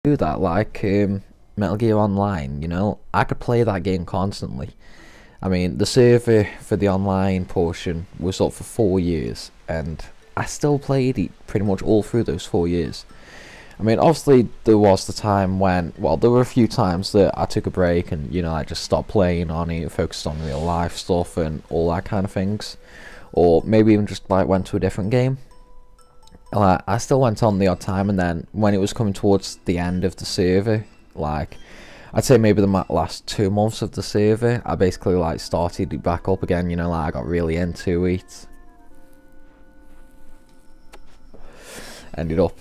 do that, like Metal Gear Online, you know, I could play that game constantly. I mean, the server for the online portion was up for 4 years, and I still played it pretty much all through those 4 years. I mean, obviously there was the time when, well, there were a few times that I took a break and, you know, I just stopped playing on it, focused on real life stuff and all that kind of things, or maybe even just like went to a different game. Like, I still went on the odd time, and then when it was coming towards the end of the server, like I'd say maybe the last 2 months of the server, I basically like started it back up again. You know, like I got really into it. Ended up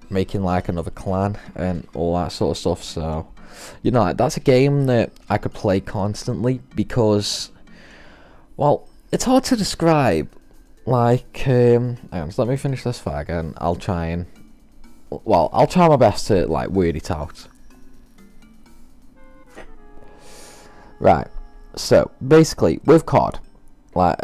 making like another clan and all that sort of stuff. So, you know, like, that's a game that I could play constantly because, well, it's hard to describe. Like, hang on, so let me finish this fag and I'll try and, well, I'll try my best to like word it out. Right, so basically with COD, like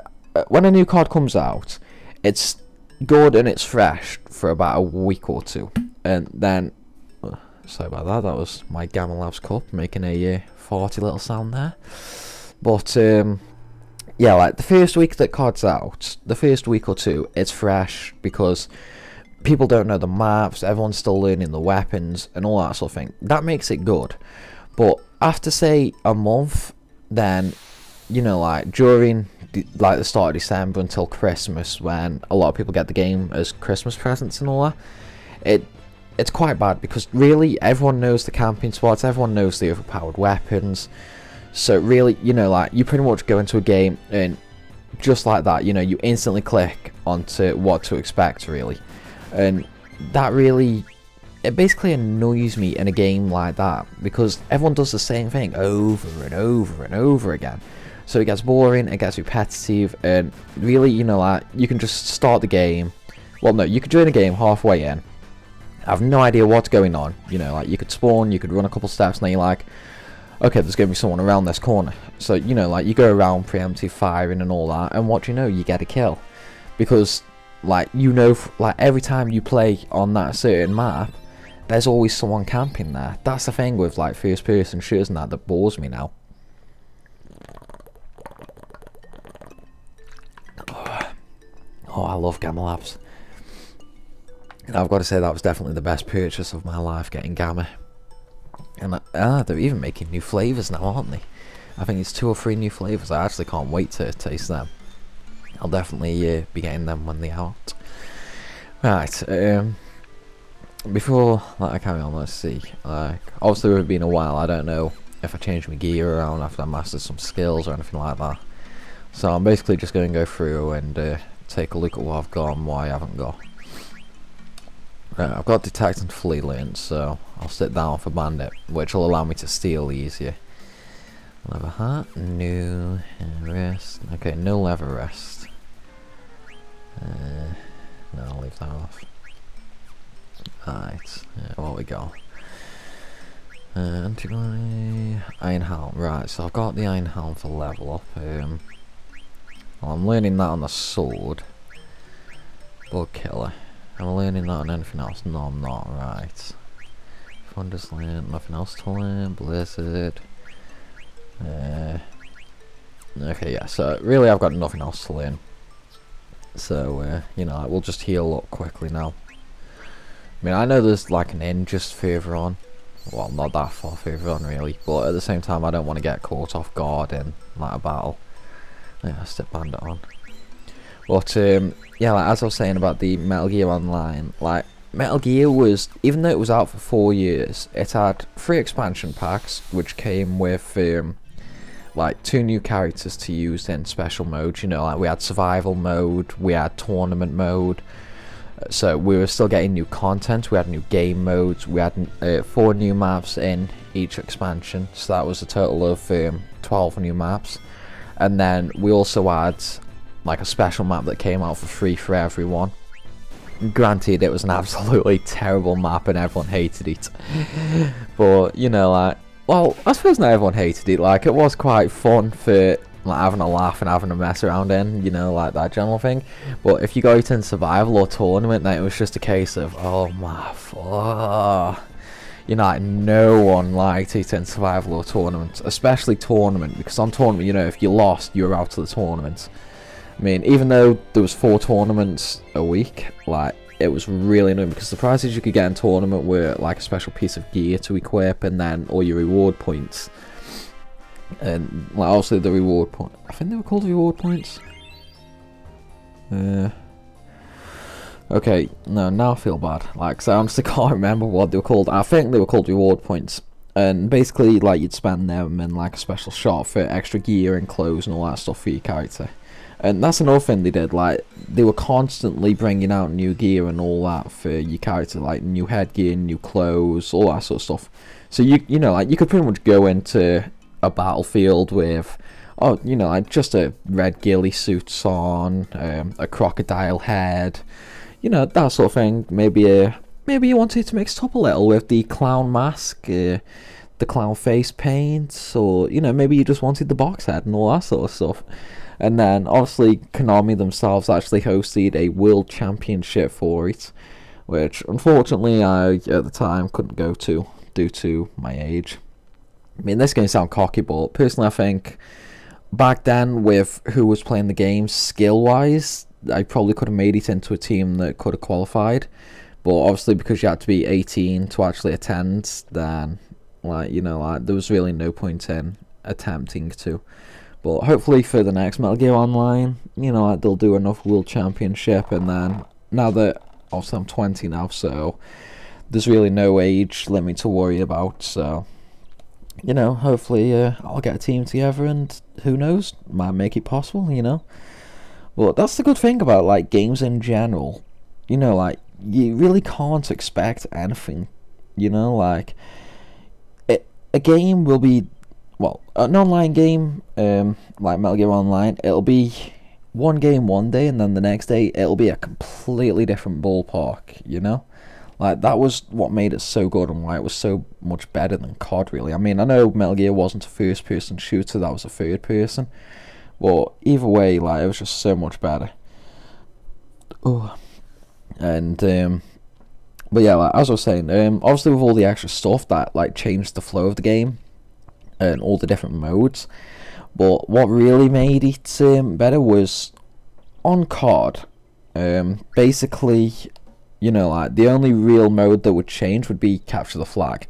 when a new COD comes out, it's good and it's fresh for about a week or two, and then sorry about that, that was my Gamma Labs cup making a farty little sound there. But yeah, like the first week that COD's out, the first week or two, it's fresh because people don't know the maps, everyone's still learning the weapons and all that sort of thing. That makes it good. But after, say, a month, then, you know, like during like the start of December until Christmas, when a lot of people get the game as Christmas presents and all that, it's quite bad because really everyone knows the camping spots, everyone knows the overpowered weapons. So really, you know, like you pretty much go into a game and just like that, you know, you instantly click onto what to expect, really. And that really, it basically annoys me in a game like that because everyone does the same thing over and over and over again. So it gets boring, it gets repetitive, and really, you know, like you can just start the game. Well, no, you could join a game halfway in, have no idea what's going on. You know, like you could spawn, you could run a couple steps, and then you're like, okay, there's going to be someone around this corner. So, you know, like you go around preemptive firing and all that, and what do you know, you get a kill. Because, like, you know, like every time you play on that certain map, there's always someone camping there. That's the thing with like first person shooters and that bores me now. Oh, I love Gamma Labs. And I've got to say that was definitely the best purchase of my life, getting Gamma. And they're even making new flavours now, aren't they? I think it's 2 or 3 new flavours. I actually can't wait to taste them. I'll definitely be getting them when they're out. Right, before I carry on, let's see. Obviously it's been a while. I don't know if I changed my gear around after I mastered some skills or anything like that. So I'm basically just going to go through and take a look at what I've got and what I haven't got. Right, I've got detect and flee learned, so I'll sit down for bandit, which will allow me to steal easier. Leather hat, new rest. Okay, no leather rest. No, I'll leave that off. Right, what we got? Antibody, iron helm. Right, so I've got the iron helm for level up. Well, I'm learning that on the sword. Bug killer. Am I learning that on anything else? No, I'm not. Right. Thunder's learned. Nothing else to learn. Blizzard. Okay, yeah. So really, I've got nothing else to learn. So you know, we'll just heal up quickly now. I mean, I know there's like an inn just further on. Well, not that far further on, really. But at the same time, I don't want to get caught off guard in like a battle. Yeah, stick bandit on. But yeah, like, as I was saying about the Metal Gear Online, like Metal Gear was, even though it was out for 4 years, it had 3 expansion packs which came with like 2 new characters to use in special modes. You know, like we had survival mode, we had tournament mode, so we were still getting new content. We had new game modes, we had 4 new maps in each expansion, so that was a total of 12 new maps. And then we also had like a special map that came out for free for everyone. Granted, it was an absolutely terrible map and everyone hated it. But, you know, like, well, I suppose not everyone hated it. Like, it was quite fun for like having a laugh and having a mess around in, you know, like that general thing. But if you go to in survival or tournament, then it was just a case of, oh my, you know, like, no one liked it in survival or tournament, especially tournament, because on tournament, you know, if you lost, you were out of the tournament. I mean, even though there was 4 tournaments a week, like, it was really annoying, because the prizes you could get in tournament were like a special piece of gear to equip, and then all your reward points. And like, also the reward point, I think they were called reward points. Okay, no, now I feel bad. Like, so I honestly can't remember what they were called. I think they were called reward points. And basically, like, you'd spend them in like a special shop for extra gear and clothes and all that stuff for your character. And that's another thing they did, like, they were constantly bringing out new gear and all that for your character, like new headgear, new clothes, all that sort of stuff. So you know, like, you could pretty much go into a battlefield with, oh, you know, like, just a red ghillie suit on, a crocodile head, you know, that sort of thing. Maybe you wanted to mix it up a little with the clown mask, the clown face paint, or, you know, maybe you just wanted the box head and all that sort of stuff. And then, obviously, Konami themselves actually hosted a World Championship for it, which, unfortunately, I, at the time, couldn't go to, due to my age. I mean, this is going to sound cocky, but personally, I think, back then, with who was playing the game, skill-wise, I probably could have made it into a team that could have qualified. But, obviously, because you had to be 18 to actually attend, then, like, you know, like, there was really no point in attempting to. But hopefully for the next Metal Gear Online, you know, like, they'll do enough World Championship, and then, now that, obviously I'm 20 now, so there's really no age limit to worry about, so, you know, hopefully I'll get a team together, and who knows, might make it possible, you know. But that's the good thing about, like, games in general, you know, like, you really can't expect anything, you know, like, a game will be, well, an online game, like Metal Gear Online, it'll be one game one day, and then the next day it'll be a completely different ballpark, you know? Like, that was what made it so good and why it was so much better than COD, really. I mean, I know Metal Gear wasn't a first-person shooter, that was a third-person, but either way, like, it was just so much better. Oh, and, but yeah, like, as I was saying, obviously with all the extra stuff that, like, changed the flow of the game, and all the different modes, but what really made it better was on COD, basically, you know, like, the only real mode that would change would be capture the flag,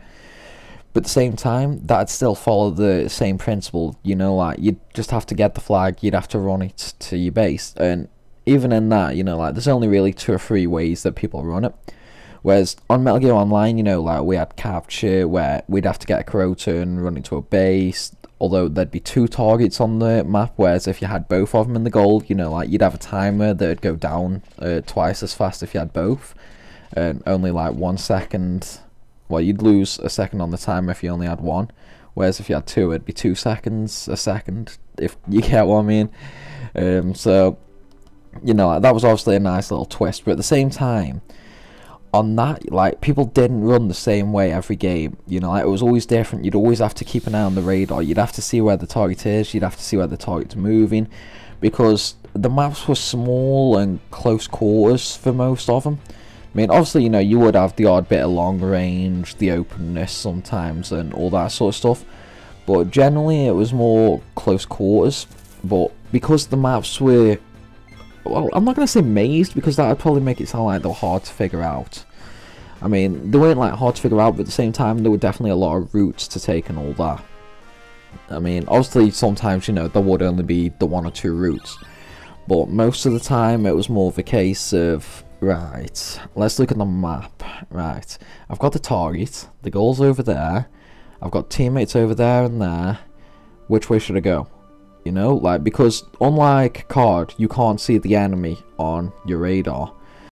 but at the same time that'd still follow the same principle, you know, like, you'd just have to get the flag, you'd have to run it to your base, and even in that, you know, like, there's only really 2 or 3 ways that people run it. Whereas on Metal Gear Online, you know, like, we had capture, where we'd have to get a Croton, run into a base, although there'd be 2 targets on the map, whereas if you had both of them in the goal, you know, like, you'd have a timer that'd go down twice as fast if you had both, and only, like, 1 second, well, you'd lose a second on the timer if you only had 1, whereas if you had 2, it'd be 2 seconds, a second, if you get what I mean. So, you know, like, that was obviously a nice little twist, but at the same time, on that, like, people didn't run the same way every game, you know, like, it was always different. You'd always have to keep an eye on the radar, you'd have to see where the target is, you'd have to see where the target's moving, because the maps were small and close quarters for most of them. I mean, obviously, you know, you would have the odd bit of long range, the openness sometimes, and all that sort of stuff, but generally it was more close quarters. But because the maps were, well, I'm not going to say mazed, because that would probably make it sound like they were hard to figure out. I mean, they weren't, like, hard to figure out, but at the same time, there were definitely a lot of routes to take and all that. I mean, obviously, sometimes, you know, there would only be the 1 or 2 routes, but most of the time, it was more of a case of, right, let's look at the map. Right, I've got the target, the goal's over there, I've got teammates over there and there, which way should I go? You know, like, because unlike COD, you can't see the enemy on your radar.